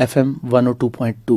FM 102.2।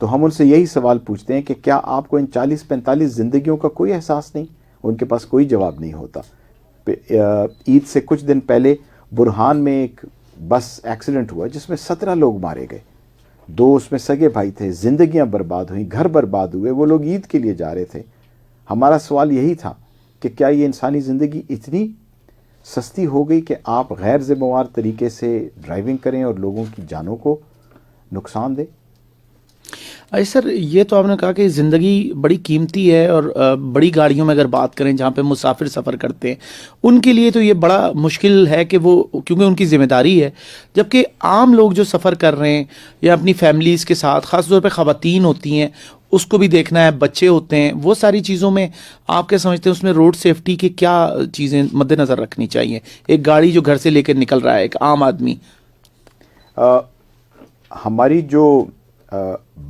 تو ہم ان سے یہی سوال پوچھتے ہیں کہ کیا آپ کو ان 40-45 زندگیوں کا کوئی احساس نہیں؟ ان کے پاس کوئی جواب نہیں ہوتا. عید سے کچھ دن پہلے برہان میں ایک بس ایکسیڈنٹ ہوا جس میں 17 لوگ مارے گئے. 2 اس میں سگے بھائی تھے. زندگیاں برباد ہوئیں, گھر برباد ہوئے. وہ لوگ عید کے لیے جا رہے تھے. ہمارا سوال یہی تھا کہ کیا یہ انسانی زندگی اتنی سستی ہو گئی کہ آپ غیر ذمہ وار طریقے سے ڈرائیونگ کریں اور لوگوں کی جانوں کو نقصان دیں؟ سر یہ تو آپ نے کہا کہ زندگی بڑی قیمتی ہے، اور بڑی گاڑیوں میں اگر بات کریں جہاں پہ مسافر سفر کرتے ہیں ان کے لیے تو یہ بڑا مشکل ہے کہ وہ، کیونکہ ان کی ذمہ داری ہے. جبکہ عام لوگ جو سفر کر رہے ہیں یا اپنی فیملیز کے ساتھ، خاص طور پہ خواتین ہوتی ہیں، اس کو بھی دیکھنا ہے، بچے ہوتے ہیں، وہ ساری چیزوں میں آپ کیا سمجھتے ہیں اس میں روڈ سیفٹی کی کیا چیزیں مد نظر رکھنی چاہیے؟ ایک گاڑی جو گھر سے لے کے نکل رہا ہے، ایک عام آدمی. ہماری جو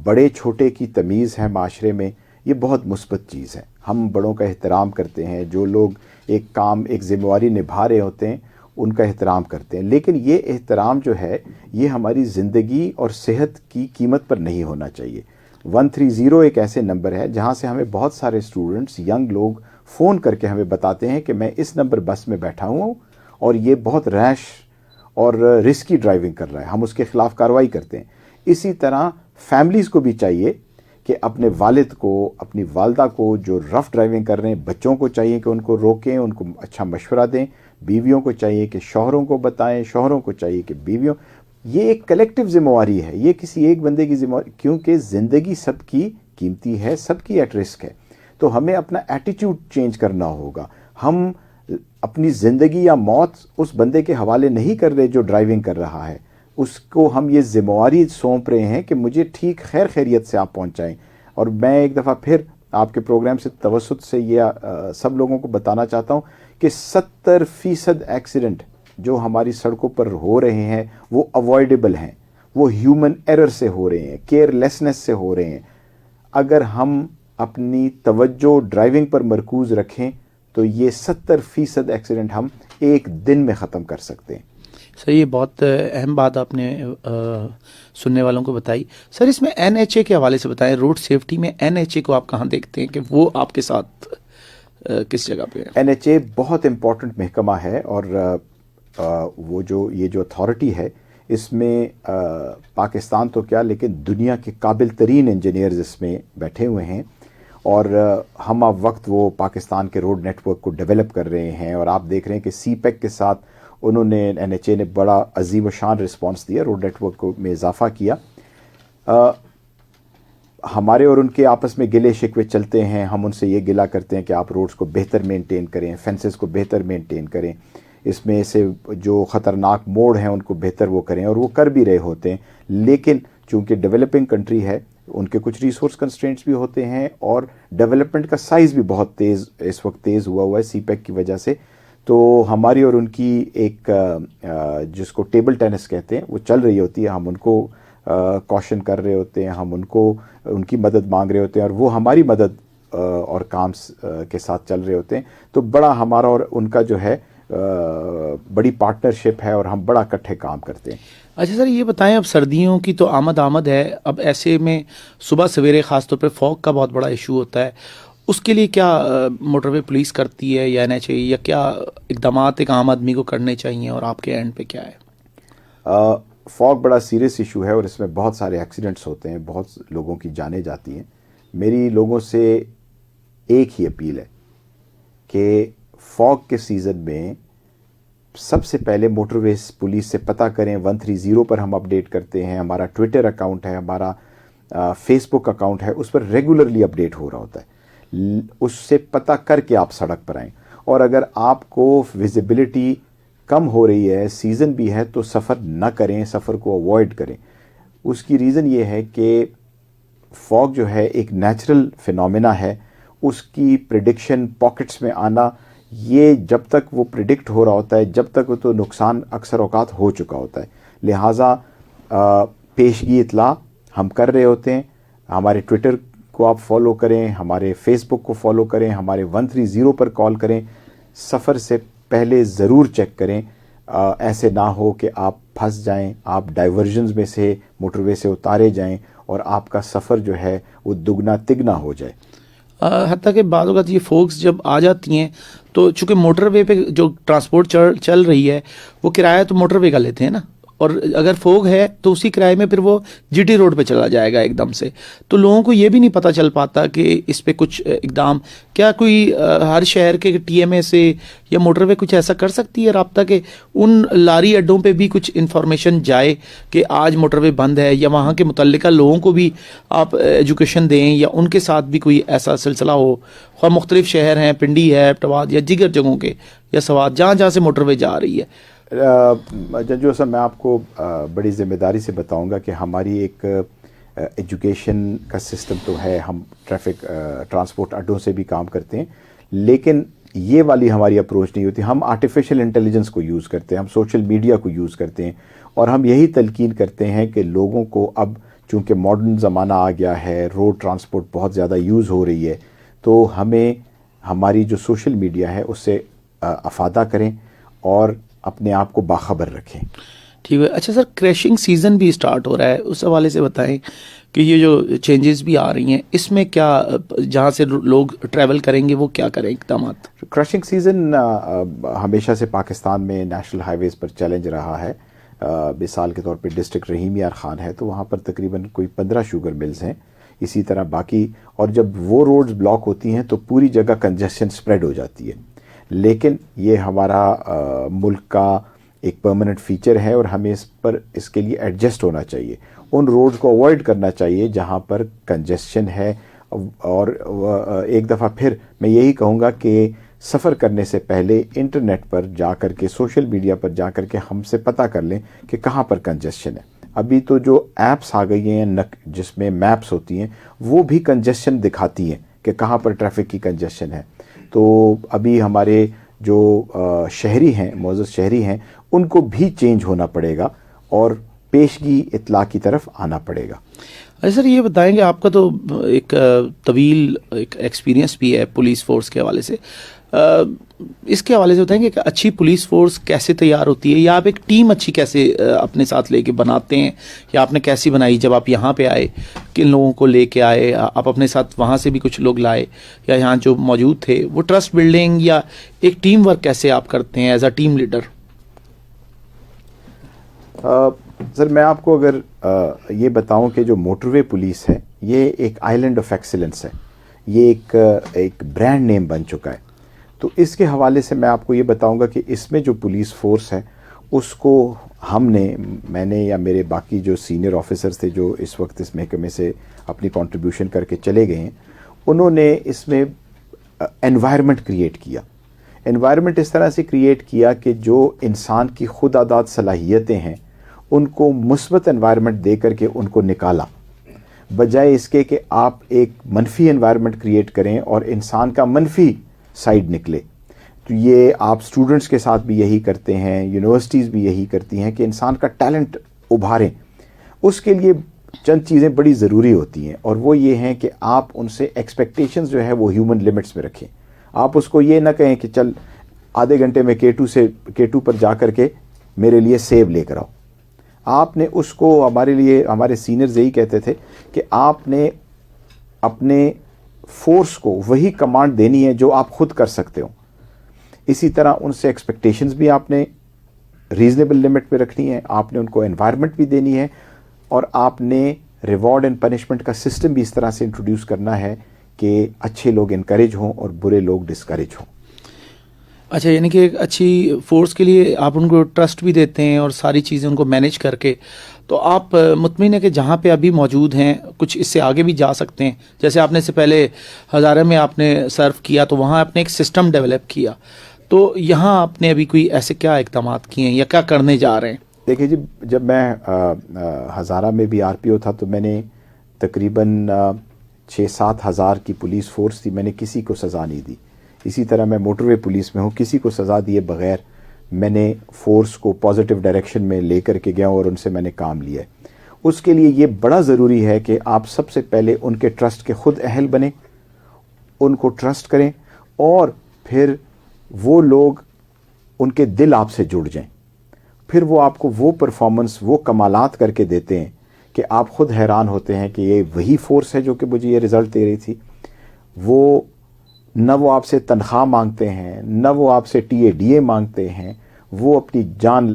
بڑے چھوٹے کی تمیز ہے معاشرے میں، یہ بہت مثبت چیز ہے. ہم بڑوں کا احترام کرتے ہیں. جو لوگ ایک کام، ایک ذمہ داری نبھا رہے ہوتے ہیں ان کا احترام کرتے ہیں. لیکن یہ احترام جو ہے یہ ہماری زندگی اور صحت کی قیمت پر نہیں ہونا چاہیے. 130 ایک ایسے نمبر ہے جہاں سے ہمیں بہت سارے اسٹوڈنٹس، ینگ لوگ فون کر کے ہمیں بتاتے ہیں کہ میں اس نمبر بس میں بیٹھا ہوں اور یہ بہت ریش اور رسکی ڈرائیونگ کر رہا ہے. ہم اس کے خلاف کارروائی کرتے ہیں. اسی طرح فیملیز کو بھی چاہیے کہ اپنے والد کو، اپنی والدہ کو جو رف ڈرائیونگ کر رہے ہیں، بچوں کو چاہیے کہ ان کو روکیں، ان کو اچھا مشورہ دیں. بیویوں کو چاہیے کہ شوہروں کو بتائیں، شوہروں کو چاہیے کہ بیویوں. یہ ایک کلیکٹیو ذمہ داری ہے، یہ کسی ایک بندے کی ذمہ داری، کیونکہ زندگی سب کی قیمتی ہے، سب کی ایٹ رسک ہے. تو ہمیں اپنا ایٹیٹیوڈ چینج کرنا ہوگا. ہم اپنی زندگی یا موت اس بندے کے حوالے نہیں کر رہے جو ڈرائیونگ کر رہا ہے. اس کو ہم یہ ذمہ داری سونپ رہے ہیں کہ مجھے ٹھیک خیر خیریت سے آپ پہنچائیں. اور میں ایک دفعہ پھر آپ کے پروگرام سے توسط سے یہ سب لوگوں کو بتانا چاہتا ہوں کہ 70% ایکسیڈنٹ جو ہماری سڑکوں پر ہو رہے ہیں وہ اوائڈیبل ہیں. وہ ہیومن ایرر سے ہو رہے ہیں، کیئر لیسنس سے ہو رہے ہیں. اگر ہم اپنی توجہ ڈرائیونگ پر مرکوز رکھیں تو یہ 70% ایکسیڈنٹ ہم ایک دن میں ختم کر سکتے ہیں. سر یہ بہت اہم بات آپ نے سننے والوں کو بتائی. سر اس میں NHA کے حوالے سے بتائیں، روڈ سیفٹی میں NHA کو آپ کہاں دیکھتے ہیں کہ وہ آپ کے ساتھ کس جگہ پہ ہے؟ NHA بہت امپورٹنٹ محکمہ ہے، اور وہ جو یہ جو اتھارٹی ہے اس میں پاکستان تو کیا لیکن دنیا کے قابل ترین انجینئرز اس میں بیٹھے ہوئے ہیں. اور ہم اب وقت وہ پاکستان کے روڈ نیٹ ورک کو ڈیولپ کر رہے ہیں. اور آپ دیکھ رہے ہیں کہ CPEC کے ساتھ انہوں نے، NHA نے بڑا عظیم و شان رسپانس دیا، روڈ نیٹ ورک میں اضافہ کیا. ہمارے اور ان کے آپس میں گلے شکوے چلتے ہیں. ہم ان سے یہ گلا کرتے ہیں کہ آپ روڈز کو بہتر مینٹین کریں، فینسز کو بہتر مینٹین کریں، اس میں سے جو خطرناک موڑ ہیں ان کو بہتر وہ کریں، اور وہ کر بھی رہے ہوتے ہیں. لیکن چونکہ ڈیولپنگ کنٹری ہے، ان کے کچھ ریسورس کنسٹرینٹس بھی ہوتے ہیں، اور ڈیولپمنٹ کا سائز بھی بہت تیز اس وقت تیز ہوا ہے CPEC کی وجہ سے. تو ہماری اور ان کی ایک جس کو ٹیبل ٹینس کہتے ہیں وہ چل رہی ہوتی ہے. ہم ان کو کوشن کر رہے ہوتے ہیں، ہم ان کو ان کی مدد مانگ رہے ہوتے ہیں، اور وہ ہماری مدد اور کام کے ساتھ چل رہے ہوتے ہیں. تو بڑا ہمارا اور ان کا جو ہے بڑی پارٹنرشپ ہے، اور ہم بڑا اکٹھے کام کرتے ہیں. اچھا سر یہ بتائیں، اب سردیوں کی تو آمد ہے، اب ایسے میں صبح سویرے خاص طور پہ فوگ کا بہت بڑا ایشو ہوتا ہے. اس کے لیے کیا موٹر وے پولیس کرتی ہے یا NHA، یا کیا اقدامات ایک عام آدمی کو کرنے چاہیے، اور آپ کے اینڈ پہ کیا ہے؟ فوگ بڑا سیریس ایشو ہے، اور اس میں بہت سارے ایکسیڈنٹس ہوتے ہیں، بہت لوگوں کی جانیں جاتی ہیں. میری لوگوں سے ایک ہی اپیل ہے کہ فوگ کے سیزن میں سب سے پہلے موٹر ویز پولیس سے پتہ کریں. 130 پر ہم اپڈیٹ کرتے ہیں، ہمارا ٹویٹر اکاؤنٹ ہے، ہمارا فیس بک اکاؤنٹ ہے، اس پر ریگولرلی اپڈیٹ ہو رہا ہوتا ہے. اس سے پتہ کر کے آپ سڑک پر آئیں. اور اگر آپ کو ویزیبلٹی کم ہو رہی ہے، سیزن بھی ہے، تو سفر نہ کریں، سفر کو اوائڈ کریں. اس کی ریزن یہ ہے کہ فوگ جو ہے ایک نیچرل فینومینا ہے. اس کی پریڈکشن، پاکٹس میں آنا، یہ جب تک وہ پریڈکٹ ہو رہا ہوتا ہے، جب تک وہ تو نقصان اکثر اوقات ہو چکا ہوتا ہے. لہٰذا پیشگی اطلاع ہم کر رہے ہوتے ہیں. ہمارے ٹویٹر کو آپ فالو کریں، ہمارے فیس بک کو فالو کریں، ہمارے 130 پر کال کریں. سفر سے پہلے ضرور چیک کریں، ایسے نہ ہو کہ آپ پھنس جائیں، آپ ڈائیورژنز میں سے موٹر وے سے اتارے جائیں اور آپ کا سفر جو ہے وہ دگنا تگنا ہو جائے. حتیٰ کہ بعض اوقات یہ فوکس جب آ جاتی ہیں تو چونکہ موٹر وے پہ جو ٹرانسپورٹ چل رہی ہے وہ کرایہ تو موٹر وے کا لیتے ہیں نا, اور اگر فوگ ہے تو اسی کرائے میں پھر وہ جی ٹی روڈ پہ چلا جائے گا ایک دم سے, تو لوگوں کو یہ بھی نہیں پتہ چل پاتا کہ اس پہ کچھ اقدام کیا کوئی ہر شہر کے ٹی ایم اے سے یا موٹر وے کچھ ایسا کر سکتی ہے رابطہ کہ ان لاری اڈوں پہ بھی کچھ انفارمیشن جائے کہ آج موٹر وے بند ہے, یا وہاں کے متعلقہ لوگوں کو بھی آپ ایجوکیشن دیں, یا ان کے ساتھ بھی کوئی ایسا سلسلہ ہو, اور مختلف شہر ہیں, پنڈی ہے, پٹواد یا دیگر جگہوں کے, یا سوات جہاں جہاں سے موٹر وے جا رہی ہے. جنجو صاحب میں آپ کو بڑی ذمہ داری سے بتاؤں گا کہ ہماری ایک ایجوکیشن کا سسٹم تو ہے, ہم ٹرانسپورٹ اڈوں سے بھی کام کرتے ہیں, لیکن یہ والی ہماری اپروچ نہیں ہوتی. ہم آرٹیفیشل انٹیلیجنس کو یوز کرتے ہیں, ہم سوشل میڈیا کو یوز کرتے ہیں, اور ہم یہی تلقین کرتے ہیں کہ لوگوں کو اب چونکہ ماڈرن زمانہ آ گیا ہے, روڈ ٹرانسپورٹ بہت زیادہ یوز ہو رہی ہے, تو ہمیں ہماری جو سوشل میڈیا ہے اس سے افادہ کریں اور اپنے آپ کو باخبر رکھیں. ٹھیک ہے. اچھا سر, کریشنگ سیزن بھی اسٹارٹ ہو رہا ہے, اس حوالے سے بتائیں کہ یہ جو چینجز بھی آ رہی ہیں اس میں کیا, جہاں سے لوگ ٹریول کریں گے وہ کیا کریں اقدامات؟ کریشنگ سیزن ہمیشہ سے پاکستان میں نیشنل ہائی ویز پر چیلنج رہا ہے. مثال کے طور پہ ڈسٹرکٹ رحیم یار خان ہے تو وہاں پر تقریباً کوئی 15 شوگر ملز ہیں, اسی طرح باقی, اور جب وہ روڈز بلاک ہوتی ہیں تو پوری جگہ کنجسشن سپریڈ ہو جاتی ہے. لیکن یہ ہمارا ملک کا ایک پرماننٹ فیچر ہے اور ہمیں اس کے لیے ایڈجسٹ ہونا چاہیے. ان روڈز کو اوائڈ کرنا چاہیے جہاں پر کنجسشن ہے. اور ایک دفعہ پھر میں یہی کہوں گا کہ سفر کرنے سے پہلے انٹرنیٹ پر جا کر کے, سوشل میڈیا پر جا کر کے ہم سے پتہ کر لیں کہ کہاں پر کنجسشن ہے. ابھی تو جو ایپس آ گئی ہیں جس میں میپس ہوتی ہیں وہ بھی کنجسشن دکھاتی ہیں کہ کہاں پر ٹریفک کی کنجسشن ہے. تو ابھی ہمارے جو شہری ہیں, معزز شہری ہیں, ان کو بھی چینج ہونا پڑے گا اور پیشگی اطلاع کی طرف آنا پڑے گا. اچھا سر, یہ بتائیں کہ آپ کا تو ایک طویل ایک ایکسپیرینس بھی ہے پولیس فورس کے حوالے سے, اس کے حوالے سے بتائیں کہ ایک اچھی پولیس فورس کیسے تیار ہوتی ہے, یا آپ ایک ٹیم اچھی کیسے اپنے ساتھ لے کے بناتے ہیں, یا آپ نے کیسی بنائی جب آپ یہاں پہ آئے, کن لوگوں کو لے کے آئے, آپ اپنے ساتھ وہاں سے بھی کچھ لوگ لائے, یا یہاں جو موجود تھے وہ ٹرسٹ بلڈنگ یا ایک ٹیم ورک کیسے آپ کرتے ہیں ایز اے ٹیم لیڈر؟ سر میں آپ کو اگر یہ بتاؤں کہ جو موٹر وے پولیس ہے یہ ایک آئیلینڈ آف ایکسیلنس ہے, یہ ایک برانڈ نیم بن چکا ہے. تو اس کے حوالے سے میں آپ کو یہ بتاؤں گا کہ اس میں جو پولیس فورس ہے اس کو میں نے یا میرے باقی جو سینئر آفیسرز تھے جو اس وقت اس محکمے سے اپنی کنٹریبیوشن کر کے چلے گئے ہیں, انہوں نے اس میں انوائرمنٹ کریٹ کیا. انوائرمنٹ اس طرح سے کریٹ کیا کہ جو انسان کی خود آزاد صلاحیتیں ہیں ان کو مثبت انوائرمنٹ دے کر کے ان کو نکالا, بجائے اس کے کہ آپ ایک منفی انوائرمنٹ کریٹ کریں اور انسان کا منفی سائیڈ نکلے. تو یہ آپ اسٹوڈنٹس کے ساتھ بھی یہی کرتے ہیں, یونیورسٹیز بھی یہی کرتی ہیں کہ انسان کا ٹیلنٹ ابھاریں. اس کے لیے چند چیزیں بڑی ضروری ہوتی ہیں, اور وہ یہ ہیں کہ آپ ان سے ایکسپیکٹیشنز جو ہے وہ ہیومن لیمٹس میں رکھیں. آپ اس کو یہ نہ کہیں کہ چل آدھے گھنٹے میں K2 پر جا کر کے میرے لیے سیب لے کر آؤ. آپ نے اس کو, ہمارے سینئرز یہی کہتے تھے کہ آپ نے اپنے فورس کو وہی کمانڈ دینی ہے جو آپ خود کر سکتے ہو. اسی طرح ان سے ایکسپیکٹیشنز بھی آپ نے ریزنیبل لمٹ پہ رکھنی ہے, آپ نے ان کو انوائرمنٹ بھی دینی ہے, اور آپ نے ریوارڈ اینڈ پنشمنٹ کا سسٹم بھی اس طرح سے انٹروڈیوس کرنا ہے کہ اچھے لوگ انکریج ہوں اور برے لوگ ڈسکریج ہوں. اچھا, یعنی کہ ایک اچھی فورس کے لیے آپ ان کو ٹرسٹ بھی دیتے ہیں اور ساری چیزیں ان کو مینیج کر کے, تو آپ مطمئن ہیں کہ جہاں پہ ابھی موجود ہیں کچھ اس سے آگے بھی جا سکتے ہیں. جیسے آپ نے سے پہلے ہزارہ میں آپ نے سرو کیا تو وہاں آپ نے ایک سسٹم ڈیولپ کیا, تو یہاں آپ نے ابھی کوئی ایسے کیا اقدامات کیے ہیں یا کیا کرنے جا رہے ہیں؟ دیکھیے جی, جب میں ہزارہ میں بھی RPO تھا تو میں نے تقریباً 6-7 ہزار کی پولیس فورس تھی, میں نے کسی کو سزا نہیں دی. اسی طرح میں موٹر وے پولیس میں ہوں, کسی کو سزا دیے بغیر میں نے فورس کو پازیٹیو ڈائریکشن میں لے کر کے گیا اور ان سے میں نے کام لیا ہے. اس کے لیے یہ بڑا ضروری ہے کہ آپ سب سے پہلے ان کے ٹرسٹ کے خود اہل بنیں, ان کو ٹرسٹ کریں, اور پھر وہ لوگ ان کے دل آپ سے جڑ جائیں. پھر وہ آپ کو وہ پرفارمنس, وہ کمالات کر کے دیتے ہیں کہ آپ خود حیران ہوتے ہیں کہ یہ وہی فورس ہے جو کہ مجھے یہ رزلٹ دے رہی تھی. وہ نہ وہ آپ سے تنخواہ مانگتے ہیں، نہ وہ آپ سے TADA مانگتے ہیں، وہ اپنی جان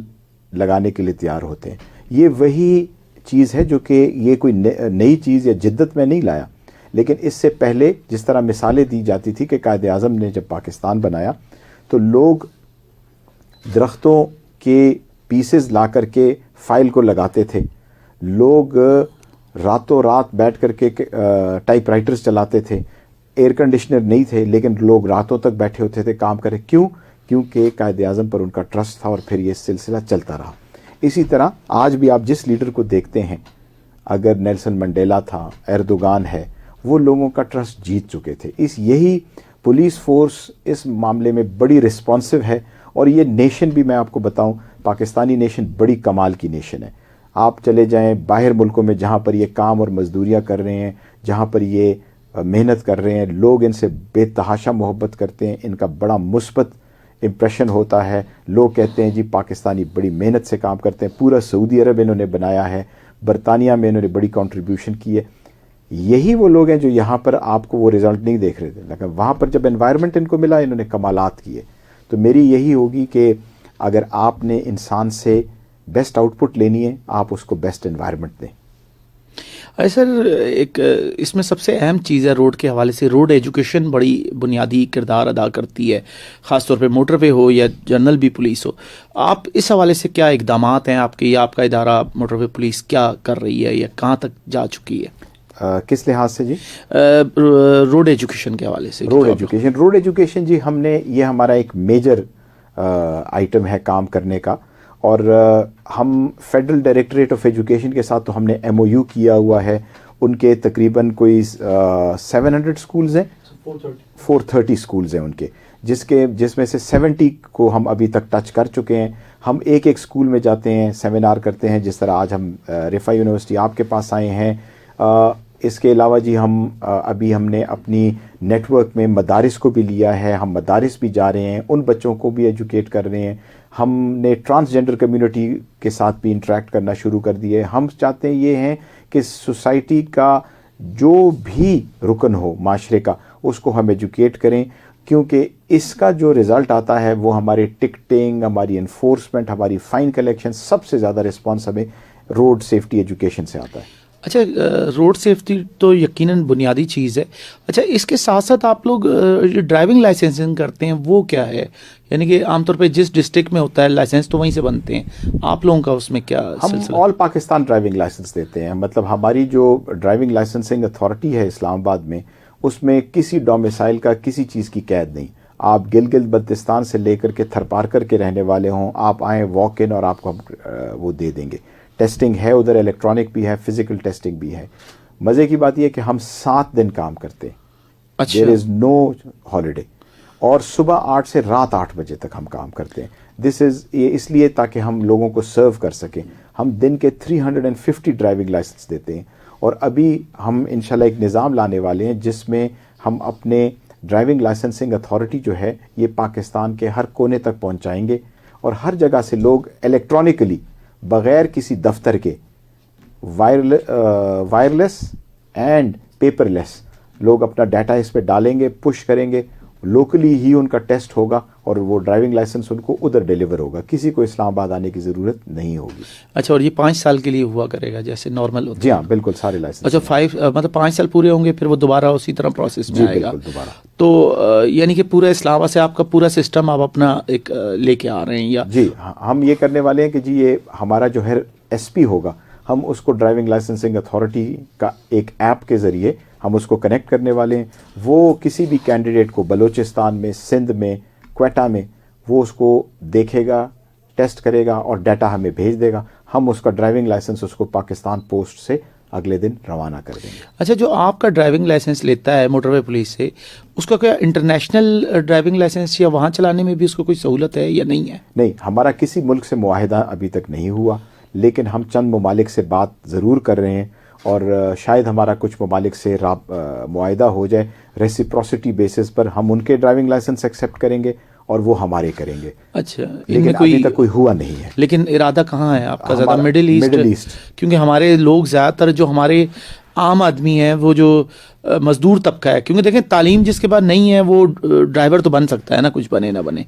لگانے کے لیے تیار ہوتے ہیں. یہ وہی چیز ہے جو کہ یہ کوئی نئی چیز یا جدت میں نہیں لایا، لیکن اس سے پہلے جس طرح مثالیں دی جاتی تھی کہ قائد اعظم نے جب پاکستان بنایا تو لوگ درختوں کے پیسز لا کر کے فائل کو لگاتے تھے، لوگ راتوں رات بیٹھ کر کے ٹائپ رائٹرز چلاتے تھے، ایئر کنڈیشنر نہیں تھے لیکن لوگ راتوں تک بیٹھے ہوتے تھے کام کرے. کیونکہ قائد اعظم پر ان کا ٹرسٹ تھا اور پھر یہ سلسلہ چلتا رہا. اسی طرح آج بھی آپ جس لیڈر کو دیکھتے ہیں، اگر نیلسن منڈیلا تھا، ایردوغان ہے، وہ لوگوں کا ٹرسٹ جیت چکے تھے. یہی پولیس فورس اس معاملے میں بڑی رسپانسو ہے. اور یہ نیشن بھی میں آپ کو بتاؤں، پاکستانی نیشن بڑی کمال کی نیشن ہے. آپ چلے جائیں باہر ملکوں میں جہاں پر یہ کام اور مزدوریاں کر رہے ہیں، جہاں پر یہ محنت کر رہے ہیں، لوگ ان سے بے تحاشا محبت کرتے ہیں، ان کا بڑا مثبت امپریشن ہوتا ہے. لوگ کہتے ہیں جی پاکستانی بڑی محنت سے کام کرتے ہیں. پورا سعودی عرب انہوں نے بنایا ہے، برطانیہ میں انہوں نے بڑی کنٹریبیوشن کی ہے. یہی وہ لوگ ہیں جو یہاں پر آپ کو وہ رزلٹ نہیں دیکھ رہے تھے، لیکن وہاں پر جب انوائرمنٹ ان کو ملا انہوں نے کمالات کیے. تو میری یہی ہوگی کہ اگر آپ نے انسان سے بیسٹ آؤٹ پٹ لینی ہے، آپ اس کو بیسٹ انوائرمنٹ دیں. سر ایک اس میں سب سے اہم چیز ہے روڈ کے حوالے سے، روڈ ایجوکیشن بڑی بنیادی کردار ادا کرتی ہے، خاص طور پہ موٹر وے ہو یا جنرل بھی پولیس ہو. آپ اس حوالے سے کیا اقدامات ہیں آپ کے، یا آپ کا ادارہ موٹر وے پولیس کیا کر رہی ہے یا کہاں تک جا چکی ہے؟ کس لحاظ سے جی؟ روڈ ایجوکیشن کے حوالے سے. روڈ ایجوکیشن جی، ہم نے یہ ہمارا ایک میجر آئٹم ہے کام کرنے کا. اور ہم فیڈرل ڈائریکٹریٹ آف ایجوکیشن کے ساتھ تو ہم نے MOU کیا ہوا ہے. ان کے تقریباً کوئی 700 سکولز ہیں، 430 سکولز ہیں ان کے، جس میں سے 70 کو ہم ابھی تک ٹچ کر چکے ہیں. ہم ایک سکول میں جاتے ہیں، سیمینار کرتے ہیں، جس طرح آج ہم رفاع یونیورسٹی آپ کے پاس آئے ہیں. اس کے علاوہ جی ابھی ہم نے اپنی نیٹ ورک میں مدارس کو بھی لیا ہے، ہم مدارس بھی جا رہے ہیں، ان بچوں کو بھی ایجوکیٹ کر رہے ہیں. ہم نے ٹرانسجنڈر کمیونٹی کے ساتھ بھی انٹریکٹ کرنا شروع کر دیے. ہم چاہتے ہیں یہ ہیں کہ سوسائٹی کا جو بھی رکن ہو معاشرے کا، اس کو ہم ایجوکیٹ کریں، کیونکہ اس کا جو رزلٹ آتا ہے وہ ہماری ٹکٹنگ، ہماری انفورسمنٹ، ہماری فائن کلیکشن، سب سے زیادہ رسپانس ہمیں روڈ سیفٹی ایجوکیشن سے آتا ہے. اچھا، روڈ سیفٹی تو یقیناً بنیادی چیز ہے. اچھا، اس کے ساتھ ساتھ آپ لوگ جو ڈرائیونگ لائسنسنگ کرتے ہیں وہ کیا ہے؟ یعنی کہ عام طور پہ جس ڈسٹرکٹ میں ہوتا ہے لائسنس تو وہیں سے بنتے ہیں، آپ لوگوں کا اس میں کیا سلسلہ؟ ہم آل پاکستان ڈرائیونگ لائسنس دیتے ہیں. مطلب ہماری جو ڈرائیونگ لائسنسنگ اتھارٹی ہے اسلام آباد میں، اس میں کسی ڈومیسائل کا کسی چیز کی قید نہیں. آپ گلگت بلتستان سے لے کر کے تھرپارکر کے رہنے والے ہوں، آپ آئیں واک ان اور آپ کو ہم وہ دے دیں گے. ٹیسٹنگ ہے ادھر، الیکٹرانک بھی ہے، فزیکل ٹیسٹنگ بھی ہے. مزے کی بات یہ کہ ہم 7 دن کام کرتے ہیں. اچھا، دیر از نو ہالیڈے. اور صبح 8 سے رات 8 بجے تک ہم کام کرتے ہیں. یہ اس لیے تاکہ ہم لوگوں کو سرو کر سکیں. ہم دن کے 350 ڈرائیونگ لائسنس دیتے ہیں. اور ابھی ہم انشاءاللہ ایک نظام لانے والے ہیں جس میں ہم اپنے ڈرائیونگ لائسنسنگ اتھارٹی جو ہے یہ پاکستان کے ہر کونے تک پہنچائیں گے، اور ہر جگہ سے لوگ الیکٹرانکلی بغیر کسی دفتر کے وائرلیس اینڈ پیپر لیس لوگ اپنا ڈیٹا اس پہ ڈالیں گے، پش کریں گے، لوکلی ہی ان کا ٹیسٹ ہوگا اور وہ ڈرائیونگ لائسنس ان کو ادھر ڈیلیور ہوگا. کسی کو اسلام آباد آنے کی ضرورت نہیں ہوگی. اچھا، اور یہ 5 سال کے لیے ہوا کرے گا جیسے نارمل ہوتا ہے؟ جی ہاں، بالکل سارے لائسنس. اچھا، مطلب 5 سال پورے ہوں گے پھر وہ دوبارہ اسی طرح پروسیس میں آئے گا؟ بالکل دوبارہ. تو یعنی کہ پورا اسلام آباد سے آپ کا پورا سسٹم آپ اپنا ایک لے کے آ رہے ہیں یا؟ جی ہم یہ کرنے والے ہیں کہ جی یہ ہمارا جو ہے SP ہوگا، ہم اس کو ڈرائیونگ لائسنسنگ اتھارٹی کا ایک ایپ کے ذریعے ہم اس کو کنیکٹ کرنے والے ہیں. وہ کسی بھی کینڈیڈیٹ کو بلوچستان میں، سندھ میں، کوئٹہ میں، وہ اس کو دیکھے گا، ٹیسٹ کرے گا اور ڈیٹا ہمیں بھیج دے گا. ہم اس کا ڈرائیونگ لائسنس اس کو پاکستان پوسٹ سے اگلے دن روانہ کر دیں گے. اچھا، جو آپ کا ڈرائیونگ لائسنس لیتا ہے موٹر وے پولیس سے، اس کا کیا انٹرنیشنل ڈرائیونگ لائسنس یا وہاں چلانے میں بھی اس کو کوئی سہولت ہے یا نہیں ہے؟ نہیں، ہمارا کسی ملک سے معاہدہ ابھی تک نہیں ہوا، لیکن ہم چند ممالک سے بات ضرور کر رہے ہیں، اور شاید ہمارا کچھ ممالک سے معاہدہ ہو جائے. ریسیپروسٹی بیسس پر ہم ان کے ڈرائیونگ لائسنس ایکسیپٹ کریں گے اور وہ ہمارے کریں گے. اچھا, لیکن ابھی تک کوئی ہوا نہیں ہے. لیکن ارادہ کہاں ہے آپ کا زیادہ؟ Middle East. کیونکہ ہمارے لوگ زیادہ تر جو ہمارے عام آدمی ہیں وہ جو مزدور طبقہ ہے, کیونکہ دیکھیں تعلیم جس کے بعد نہیں ہے وہ ڈرائیور تو بن سکتا ہے نا, کچھ بنے نہ بنے,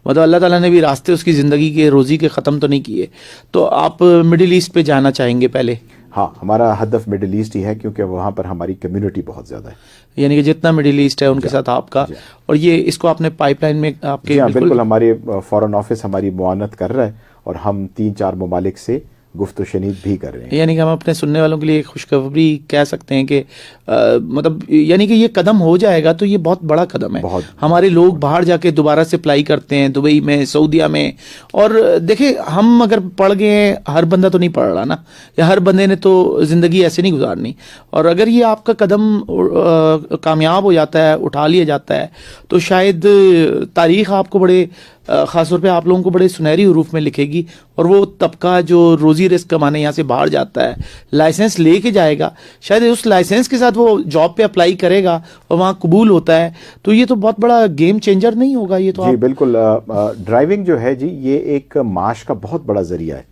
مطلب اللہ تعالیٰ نے بھی راستے اس کی زندگی کے روزی کے ختم تو نہیں کیے. تو آپ مڈل ایسٹ پہ جانا چاہیں گے پہلے؟ ہاں, ہمارا ہدف مڈل ایسٹ ہی ہے کیونکہ وہاں پر ہماری کمیونٹی بہت زیادہ ہے. یعنی کہ جتنا مڈل ایسٹ ہے ان کے ساتھ آپ کا, اور یہ اس کو آپ نے پائپ لائن میں آپ کے؟ بالکل, ہمارے فارن آفس ہماری معاونت کر رہا ہے اور ہم 3-4 ممالک سے گفت و شنید بھی کر رہے ہیں. یعنی کہ ہم اپنے سننے والوں کے لیے ایک خوشخبری کہہ سکتے ہیں کہ مطلب یعنی کہ یہ قدم ہو جائے گا تو یہ بہت بڑا قدم ہے. ہمارے لوگ باہر جا کے دوبارہ سے اپلائی کرتے ہیں, دبئی میں, سعودیہ میں, اور دیکھیں ہم اگر پڑھ گئے ہیں, ہر بندہ تو نہیں پڑھ رہا نا, یا ہر بندے نے تو زندگی ایسے نہیں گزارنی, اور اگر یہ آپ کا قدم کامیاب ہو جاتا ہے, اٹھا لیا جاتا ہے, تو شاید تاریخ آپ کو بڑے خاص طور پہ آپ لوگوں کو بڑے سنہری حروف میں لکھے گی, اور وہ طبقہ جو روزی رزق کمانے یہاں سے باہر جاتا ہے, لائسنس لے کے جائے گا, شاید اس لائسنس کے ساتھ وہ جاب پہ اپلائی کرے گا اور وہاں قبول ہوتا ہے, تو یہ تو بہت بڑا گیم چینجر نہیں ہوگا یہ تو؟ جی بالکل, ڈرائیونگ جو ہے جی یہ ایک معاش کا بہت بڑا ذریعہ ہے,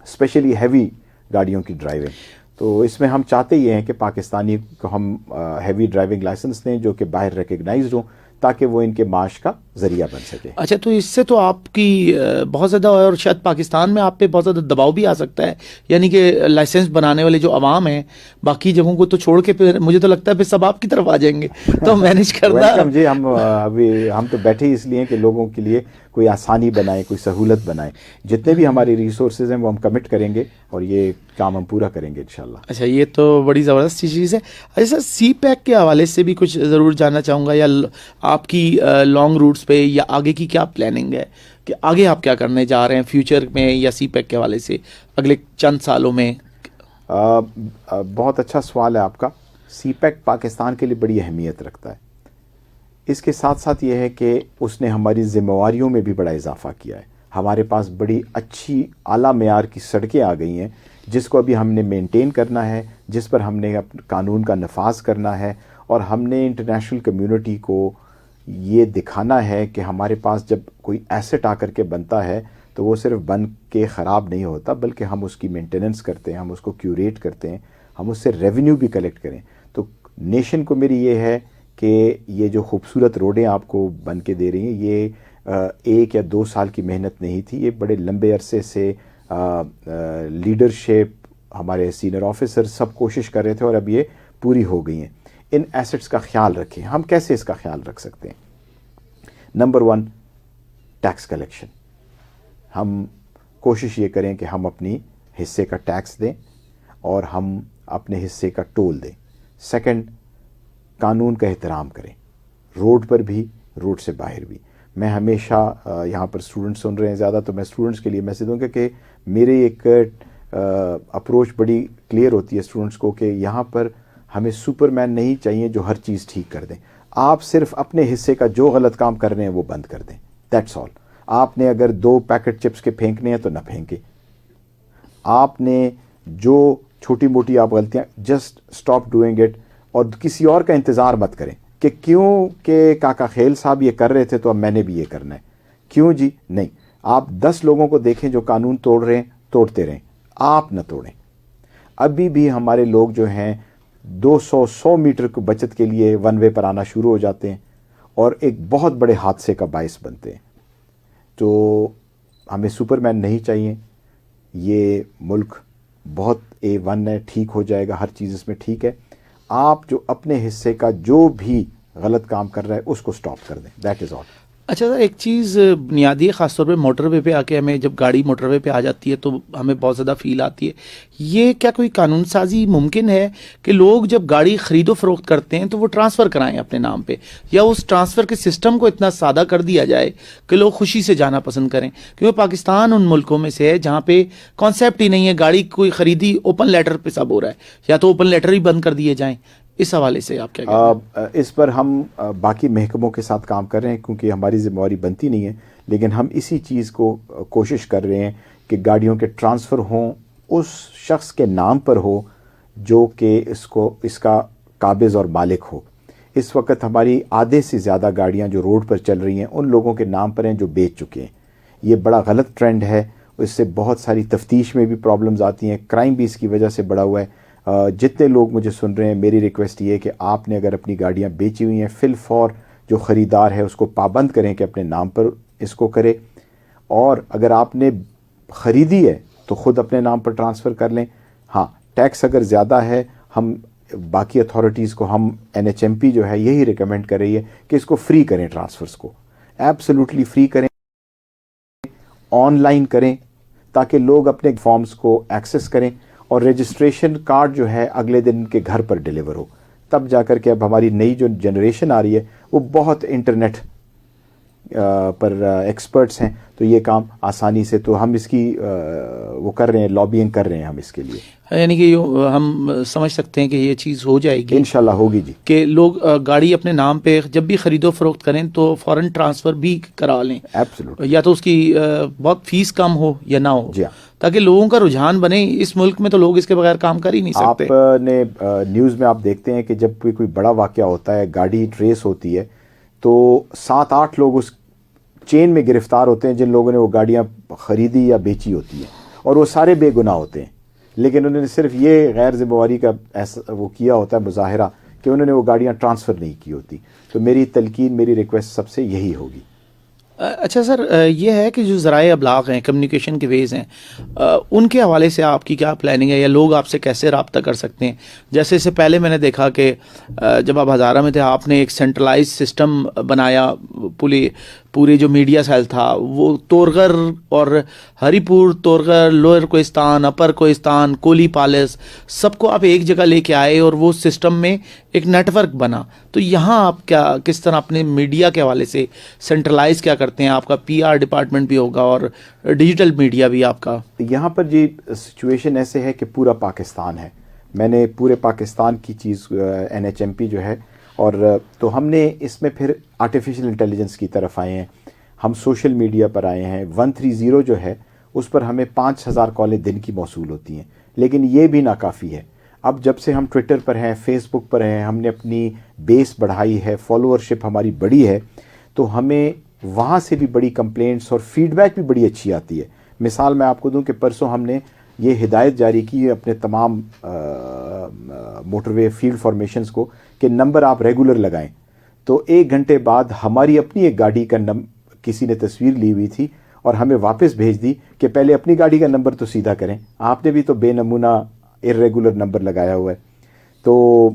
اسپیشلی ہیوی گاڑیوں کی ڈرائیونگ. تو اس میں ہم چاہتے یہ ہیں کہ پاکستانی کو ہم ہیوی ڈرائیونگ لائسنس دیں جو کہ باہر ریکگنائزڈ ہوں, تاکہ وہ ان کے معاش کا ذریعہ بن سکے. اچھا, تو اس سے تو آپ کی بہت زیادہ, اور شاید پاکستان میں آپ پہ بہت زیادہ دباؤ بھی آ سکتا ہے, یعنی کہ لائسنس بنانے والے جو عوام ہیں باقی جگہوں کو تو چھوڑ کے پھر مجھے تو لگتا ہے پھر سب آپ کی طرف آ جائیں گے تو مینیج کرنا. جی ہم تو بیٹھے اس لیے کہ لوگوں کے لیے کوئی آسانی بنائے, کوئی سہولت بنائے. جتنے بھی ہمارے ریسورسز ہیں وہ ہم کمٹ کریں گے اور یہ کام ہم پورا کریں گے انشاءاللہ. اچھا, یہ تو بڑی زبردست چیز ہے. اچھا, سی پیک کے حوالے سے بھی کچھ ضرور جاننا چاہوں گا, یا آپ کی لانگ روٹس پہ یا آگے کی کیا پلاننگ ہے, کہ آگے آپ کیا کرنے جا رہے ہیں فیوچر میں, یا سی پیک کے حوالے سے اگلے چند سالوں میں؟ بہت اچھا سوال ہے آپ کا. سی پیک پاکستان کے لیے بڑی اہمیت رکھتا ہے. اس کے ساتھ ساتھ یہ ہے کہ اس نے ہماری ذمہ داریوں میں بھی بڑا اضافہ کیا ہے. ہمارے پاس بڑی اچھی اعلیٰ معیار کی سڑکیں آ گئی ہیں جس کو ابھی ہم نے مینٹین کرنا ہے, جس پر ہم نے قانون کا نفاذ کرنا ہے, اور ہم نے انٹرنیشنل کمیونٹی کو یہ دکھانا ہے کہ ہمارے پاس جب کوئی ایسٹ آ کر کے بنتا ہے تو وہ صرف بن کے خراب نہیں ہوتا, بلکہ ہم اس کی مینٹیننس کرتے ہیں, ہم اس کو کیوریٹ کرتے ہیں, ہم اس سے ریونیو بھی کلیکٹ کریں. تو نیشن کو میری یہ ہے کہ یہ جو خوبصورت روڈیں آپ کو بن کے دے رہی ہیں یہ 1 یا 2 سال کی محنت نہیں تھی, یہ بڑے لمبے عرصے سے لیڈرشپ, ہمارے سینئر آفیسر سب کوشش کر رہے تھے, اور اب یہ پوری ہو گئی ہیں. ان ایسٹس کا خیال رکھیں. ہم کیسے اس کا خیال رکھ سکتے ہیں؟ Number 1, tax collection. ہم کوشش یہ کریں کہ ہم اپنی حصے کا ٹیکس دیں اور ہم اپنے حصے کا ٹول دیں. سیکنڈ, قانون کا احترام کریں, روڈ پر بھی, روڈ سے باہر بھی. میں ہمیشہ یہاں پر اسٹوڈنٹس سن رہے ہیں زیادہ, تو میں اسٹوڈنٹس کے لیے میسج دوں گا کہ میری ایک اپروچ بڑی کلیئر ہوتی ہے اسٹوڈنٹس کو کہ یہاں پر ہمیں سپر مین نہیں چاہیے جو ہر چیز ٹھیک کر دیں. آپ صرف اپنے حصے کا جو غلط کام کر رہے ہیں وہ بند کر دیں, دیٹس آل. آپ نے اگر 2 پیکٹ چپس کے پھینکنے ہیں تو نہ پھینکیں. آپ نے جو چھوٹی موٹی آپ غلطیاں, جسٹ اسٹاپ ڈوئنگ اٹ, اور کسی اور کا انتظار مت کریں کہ کیوں کہ کاکا خیل صاحب یہ کر رہے تھے تو اب میں نے بھی یہ کرنا ہے. کیوں جی؟ نہیں. آپ 10 لوگوں کو دیکھیں جو قانون توڑ رہے ہیں, توڑتے رہیں, آپ نہ توڑیں. ابھی بھی ہمارے لوگ جو ہیں 200 میٹر کی بچت کے لیے 1 وے پر آنا شروع ہو جاتے ہیں اور ایک بہت بڑے حادثے کا باعث بنتے ہیں. تو ہمیں سپر مین نہیں چاہیے. یہ ملک بہت A1 ہے, ٹھیک ہو جائے گا, ہر چیز اس میں ٹھیک ہے. آپ جو اپنے حصے کا جو بھی غلط کام کر رہا ہے اس کو سٹاپ کر دیں, دیٹ از آل. اچھا سر, ایک چیز بنیادی ہے, خاص طور پہ موٹر وے پہ آ کے ہمیں جب گاڑی موٹر وے پہ آ جاتی ہے تو ہمیں بہت زیادہ فیل آتی ہے. یہ کیا کوئی قانون سازی ممکن ہے کہ لوگ جب گاڑی خرید و فروخت کرتے ہیں تو وہ ٹرانسفر کرائیں اپنے نام پہ, یا اس ٹرانسفر کے سسٹم کو اتنا سادہ کر دیا جائے کہ لوگ خوشی سے جانا پسند کریں؟ کیونکہ پاکستان ان ملکوں میں سے ہے جہاں پہ کانسیپٹ ہی نہیں ہے, گاڑی کوئی خریدی اوپن لیٹر پہ سب ہو رہا ہے, یا تو اوپن لیٹر ہی بند کر دیے جائیں. اس حوالے سے آپ کیا کہتے ہیں؟ اس پر ہم باقی محکموں کے ساتھ کام کر رہے ہیں کیونکہ ہماری ذمہ داری بنتی نہیں ہے, لیکن ہم اسی چیز کو کوشش کر رہے ہیں کہ گاڑیوں کے ٹرانسفر ہوں اس شخص کے نام پر ہو جو کہ اس کا قابض اور مالک ہو. اس وقت ہماری آدھے سے زیادہ گاڑیاں جو روڈ پر چل رہی ہیں ان لوگوں کے نام پر ہیں جو بیچ چکے ہیں. یہ بڑا غلط ٹرینڈ ہے. اس سے بہت ساری تفتیش میں بھی پرابلمز آتی ہیں, کرائم بھی اس کی وجہ سے بڑھا ہوا ہے. جتنے لوگ مجھے سن رہے ہیں, میری ریکویسٹ یہ ہے کہ آپ نے اگر اپنی گاڑیاں بیچی ہوئی ہیں, فی الفور جو خریدار ہے اس کو پابند کریں کہ اپنے نام پر اس کو کرے, اور اگر آپ نے خریدی ہے تو خود اپنے نام پر ٹرانسفر کر لیں. ہاں, ٹیکس اگر زیادہ ہے, ہم باقی اتھارٹیز کو, ہم NHMP جو ہے یہی ریکمینڈ کر رہی ہے کہ اس کو فری کریں, ٹرانسفرز کو ایبسلیوٹلی فری کریں, آن لائن کریں تاکہ لوگ اپنے فارمز کو ایکسس کریں, اور رجسٹریشن کارڈ جو ہے اگلے دن ان کے گھر پر ڈیلیور ہو. تب جا کر کے اب ہماری نئی جو جنریشن آ رہی ہے وہ بہت انٹرنیٹ پر ایکسپرٹس ہیں, تو یہ کام آسانی سے, تو ہم اس کی وہ کر رہے ہیں, لابینگ کر رہے ہیں ہم اس کے لیے. یعنی کہ ہم سمجھ سکتے ہیں کہ یہ چیز ہو جائے گی انشاءاللہ ہوگی جی, کہ لوگ گاڑی اپنے نام پہ جب بھی خرید و فروخت کریں تو فوراً ٹرانسفر بھی کرا لیں, ایبسلیوٹلی, یا تو اس کی بہت فیس کم ہو یا نہ ہو, جی ہاں, تاکہ لوگوں کا رجحان بنے. اس ملک میں تو لوگ اس کے بغیر کام کر ہی نہیں سکتے. آپ نے نیوز میں آپ دیکھتے ہیں کہ جب کوئی بڑا واقعہ ہوتا ہے, گاڑی ٹریس ہوتی ہے, تو 7-8 لوگ اس چین میں گرفتار ہوتے ہیں جن لوگوں نے وہ گاڑیاں خریدی یا بیچی ہوتی ہیں, اور وہ سارے بے گناہ ہوتے ہیں, لیکن انہوں نے صرف یہ غیر ذمہ داری کا وہ کیا ہوتا ہے مظاہرہ کہ انہوں نے وہ گاڑیاں ٹرانسفر نہیں کی ہوتی. تو میری تلقین, میری ریکویسٹ سب سے یہی ہوگی. اچھا سر, یہ ہے کہ جو ذرائع ابلاغ ہیں, کمیونیکیشن کے ویز ہیں, ان کے حوالے سے آپ کی کیا پلاننگ ہے, یا لوگ آپ سے کیسے رابطہ کر سکتے ہیں؟ جیسے اس سے پہلے میں نے دیکھا کہ جب آپ ہزارہ میں تھے, آپ نے ایک سینٹرلائز سسٹم بنایا, پورے جو میڈیا سیل تھا وہ تورغر اور ہری پور, تورغر, لوئر کوہستان, اپر کوہستان, کولی پالس, سب کو آپ ایک جگہ لے کے آئے اور وہ سسٹم میں ایک نیٹ ورک بنا. تو یہاں آپ کس طرح اپنے میڈیا کے حوالے سے سینٹرلائز کیا کرتے ہیں؟ آپ کا PR ڈپارٹمنٹ بھی ہوگا اور ڈیجیٹل میڈیا بھی آپ کا. یہاں پر جی سچویشن ایسے ہے کہ پورا پاکستان ہے, میں نے پورے پاکستان کی چیز NHMP جو ہے, اور تو ہم نے اس میں پھر آرٹیفیشل انٹیلیجنس کی طرف آئے ہیں, ہم سوشل میڈیا پر آئے ہیں. 130 جو ہے اس پر ہمیں 5000 کالیں دن کی موصول ہوتی ہیں, لیکن یہ بھی ناکافی ہے. اب جب سے ہم ٹویٹر پر ہیں, فیس بک پر ہیں, ہم نے اپنی بیس بڑھائی ہے, فالوورشپ ہماری بڑی ہے, تو ہمیں وہاں سے بھی بڑی کمپلینٹس اور فیڈ بیک بھی بڑی اچھی آتی ہے. مثال میں آپ کو دوں کہ پرسوں ہم نے یہ ہدایت جاری کی اپنے تمام موٹر وے فیلڈ فارمیشنز کو کہ نمبر آپ ریگولر لگائیں. تو 1 گھنٹے بعد ہماری اپنی ایک گاڑی کا کسی نے تصویر لی ہوئی تھی اور ہمیں واپس بھیج دی کہ پہلے اپنی گاڑی کا نمبر تو سیدھا کریں, آپ نے بھی تو بے نمونہ ارریگولر نمبر لگایا ہوا ہے. تو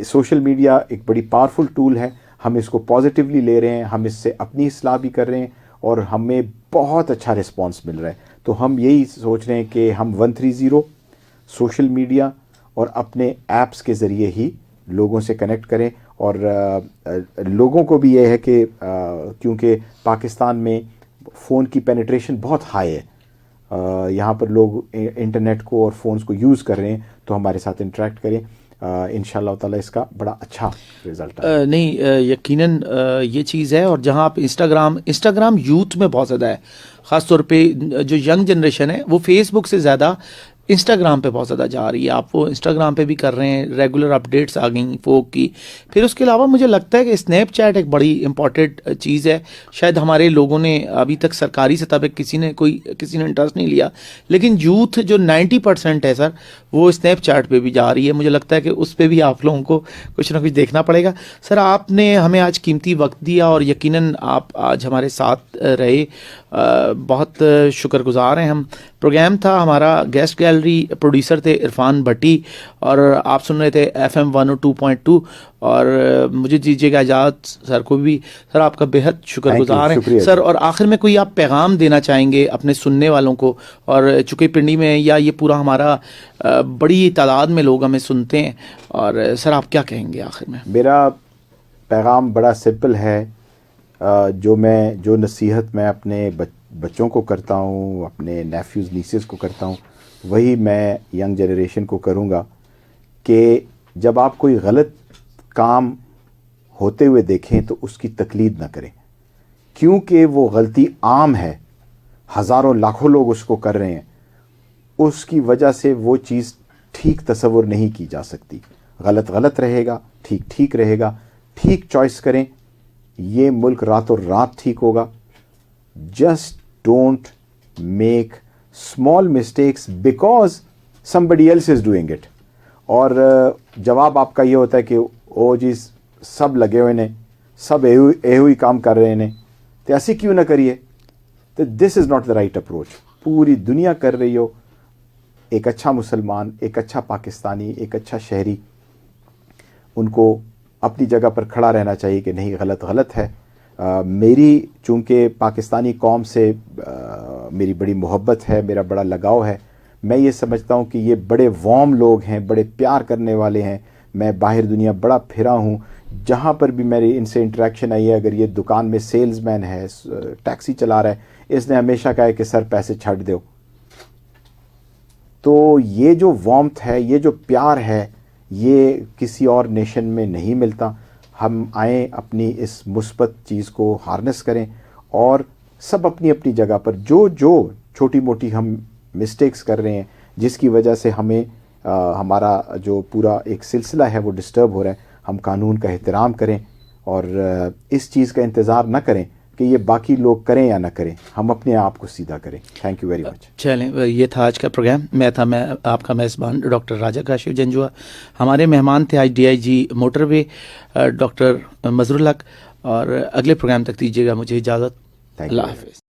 سوشل میڈیا ایک بڑی پاورفل ٹول ہے, ہم اس کو پازیٹیولی لے رہے ہیں, ہم اس سے اپنی اصلاح بھی کر رہے ہیں, اور ہمیں بہت اچھا رسپانس مل رہا ہے. تو ہم یہی سوچ رہے ہیں کہ ہم 130 سوشل میڈیا اور اپنے ایپس کے ذریعے ہی لوگوں سے کنیکٹ کریں, اور لوگوں کو بھی یہ ہے کہ کیونکہ پاکستان میں فون کی پینیٹریشن بہت ہائی ہے, یہاں پر لوگ انٹرنیٹ کو اور فونز کو یوز کر رہے ہیں, تو ہمارے ساتھ انٹریکٹ کریں, انشاءاللہ تعالی اس کا بڑا اچھا رزلٹ ہے. نہیں, یقیناً یہ چیز ہے. اور جہاں آپ انسٹاگرام یوتھ میں بہت زیادہ ہے, خاص طور پہ جو ینگ جنریشن ہے وہ فیس بک سے زیادہ انسٹاگرام پہ بہت زیادہ جا رہی ہے. آپ وہ انسٹاگرام پہ بھی کر رہے ہیں, ریگولر اپڈیٹس آ گئیں فوک کی. پھر اس کے علاوہ مجھے لگتا ہے کہ اسنیپ چیٹ ایک بڑی امپورٹنٹ چیز ہے. شاید ہمارے لوگوں نے ابھی تک سرکاری سطح پہ کسی نے انٹرسٹ نہیں لیا, لیکن یوتھ جو 90% ہے سر, وہ اسنیپ چیٹ پہ بھی جا رہی ہے. مجھے لگتا ہے کہ اس پہ بھی آپ لوگوں کو کچھ نہ کچھ دیکھنا پڑے گا. سر, آپ نے ہمیں آج قیمتی وقت دیا, اور یقیناً آپ آج ہمارے ساتھ رہے, بہت شکر گزار ہیں ہم. پروگرام تھا ہمارا گیسٹ گیلری, پروڈیوسر تھے عرفان بھٹی, اور آپ سن رہے تھے FM 102.2. اور مجھے دیجیے گا اجازت, سر کو بھی. سر, آپ کا بےحد شکر گزار ہیں سر. اور آخر میں کوئی آپ پیغام دینا چاہیں گے اپنے سننے والوں کو؟ اور چونکہ پنڈی میں یا یہ پورا ہمارا بڑی تعداد میں لوگ ہمیں سنتے ہیں, اور سر آپ کیا کہیں گے آخر میں؟ میرا پیغام بڑا سمپل ہے. جو نصیحت میں اپنے بچوں کو کرتا ہوں, اپنے نیفیوز نیسز کو کرتا ہوں, وہی میں ینگ جنریشن کو کروں گا کہ جب آپ کوئی غلط کام ہوتے ہوئے دیکھیں تو اس کی تقلید نہ کریں, کیونکہ وہ غلطی عام ہے, ہزاروں لاکھوں لوگ اس کو کر رہے ہیں. اس کی وجہ سے وہ چیز ٹھیک تصور نہیں کی جا سکتی. غلط رہے گا, ٹھیک رہے گا. ٹھیک چوائس کریں, یہ ملک راتوں رات ٹھیک ہوگا. Just don't make small mistakes because somebody else is doing it. اور جواب آپ کا یہ ہوتا ہے کہ او جی سب لگے ہوئے نے, سب اے ہوئی کام کر رہے ہیں, تو ایسے کیوں نہ کریے. تو this is not the right approach. پوری دنیا کر رہی ہو, ایک اچھا مسلمان, ایک اچھا پاکستانی, ایک اچھا شہری, ان کو اپنی جگہ پر کھڑا رہنا چاہیے کہ نہیں غلط غلط ہے. میری چونکہ پاکستانی قوم سے میری بڑی محبت ہے, میرا بڑا لگاؤ ہے. میں یہ سمجھتا ہوں کہ یہ بڑے وارم لوگ ہیں, بڑے پیار کرنے والے ہیں. میں باہر دنیا بڑا پھرا ہوں, جہاں پر بھی میری ان سے انٹریکشن آئی ہے, اگر یہ دکان میں سیلز مین ہے, ٹیکسی چلا رہا ہے, اس نے ہمیشہ کہا ہے کہ سر پیسے چھٹ دو. تو یہ جو وارمتھ ہے, یہ جو پیار ہے, یہ کسی اور نیشن میں نہیں ملتا. ہم آئیں اپنی اس مثبت چیز کو ہارنس کریں, اور سب اپنی اپنی جگہ پر جو چھوٹی موٹی ہم مسٹیکس کر رہے ہیں جس کی وجہ سے ہمیں ہمارا جو پورا ایک سلسلہ ہے وہ ڈسٹرب ہو رہا ہے, ہم قانون کا احترام کریں اور اس چیز کا انتظار نہ کریں کہ یہ باقی لوگ کریں یا نہ کریں, ہم اپنے آپ کو سیدھا کریں. Thank you very much. چلیں, یہ تھا آج کا پروگرام. میں آپ کا میزبان ڈاکٹر راجہ کاشف جنجوعہ. ہمارے مہمان تھے آج DIG موٹر وے ڈاکٹر مظہر الحق. اور اگلے پروگرام تک دیجیے گا مجھے اجازت. اللہ حافظ.